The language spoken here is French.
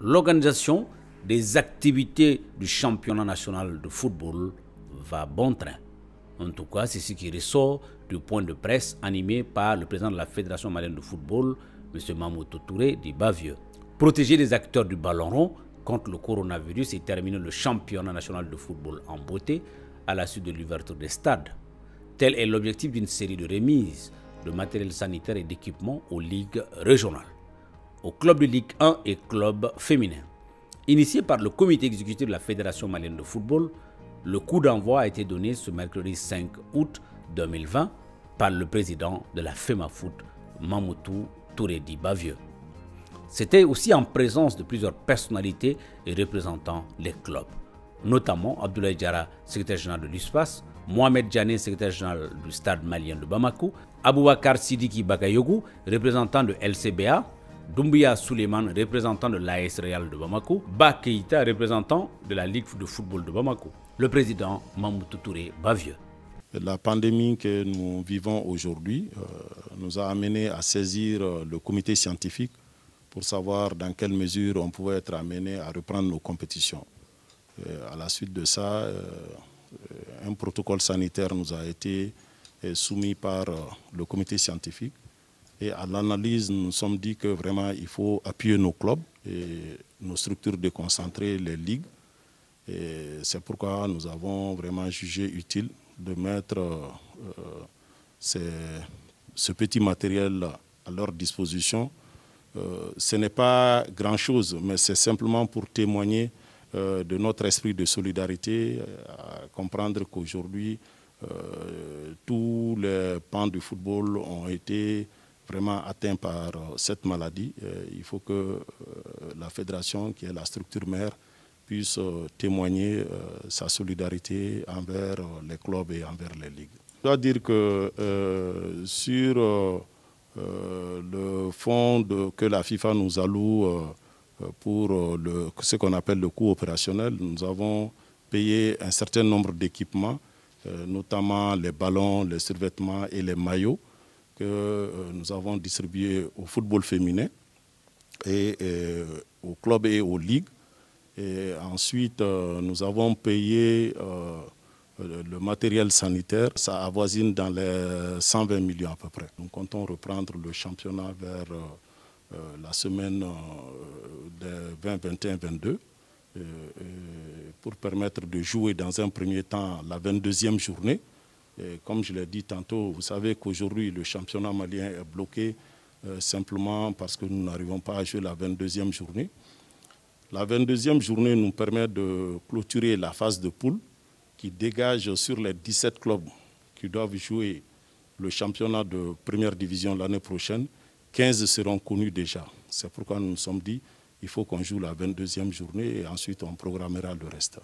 L'organisation des activités du championnat national de football va bon train. En tout cas, c'est ce qui ressort du point de presse animé par le président de la Fédération malienne de football, M. Mamoudou Touré du Bavieux. Protéger les acteurs du ballon rond contre le coronavirus et terminer le championnat national de football en beauté à la suite de l'ouverture des stades. Tel est l'objectif d'une série de remises de matériel sanitaire et d'équipements aux ligues régionales, aux clubs de Ligue 1 et clubs féminins. Initié par le comité exécutif de la Fédération malienne de football, le coup d'envoi a été donné ce mercredi 5 août 2020 par le président de la FEMAFOOT, Mamoudou Touré du Bavieux. C'était aussi en présence de plusieurs personnalités et représentant les clubs, notamment Abdoulaye Diarra, secrétaire général de l'USPAS, Mohamed Djane, secrétaire général du Stade malien de Bamako, Aboubakar Sidiki Bakayogou, représentant de LCBA, Doumbia Suleiman, représentant de l'AS Real de Bamako, Ba Keïta, représentant de la Ligue de football de Bamako. Le président Mamoudou Touré Bavieux. La pandémie que nous vivons aujourd'hui nous a amené à saisir le comité scientifique pour savoir dans quelle mesure on pouvait être amené à reprendre nos compétitions. À la suite de ça, un protocole sanitaire nous a été soumis par le comité scientifique. Et à l'analyse, nous nous sommes dit que vraiment il faut appuyer nos clubs et nos structures déconcentrées, les ligues. Et c'est pourquoi nous avons vraiment jugé utile de mettre ce petit matériel à leur disposition. Ce n'est pas grand-chose, mais c'est simplement pour témoigner de notre esprit de solidarité, à comprendre qu'aujourd'hui, tous les pans du football ont été vraiment atteints par cette maladie. Il faut que la fédération, qui est la structure mère, puisse témoigner sa solidarité envers les clubs et envers les ligues. Je dois dire que sur le fonds que la FIFA nous alloue pour ce qu'on appelle le coût opérationnel, nous avons payé un certain nombre d'équipements, notamment les ballons, les survêtements et les maillots que nous avons distribués au football féminin et aux clubs et aux ligues. Et ensuite, nous avons payé le matériel sanitaire. Ça avoisine dans les 120 millions à peu près. Nous comptons reprendre le championnat vers la semaine des 20-21-22 pour permettre de jouer dans un premier temps la 22e journée. Et comme je l'ai dit tantôt, vous savez qu'aujourd'hui le championnat malien est bloqué simplement parce que nous n'arrivons pas à jouer la 22e journée. La 22e journée nous permet de clôturer la phase de poule qui dégage sur les 17 clubs qui doivent jouer le championnat de première division l'année prochaine. 15 seront connus déjà. C'est pourquoi nous nous sommes dit qu'il faut qu'on joue la 22e journée et ensuite on programmera le reste.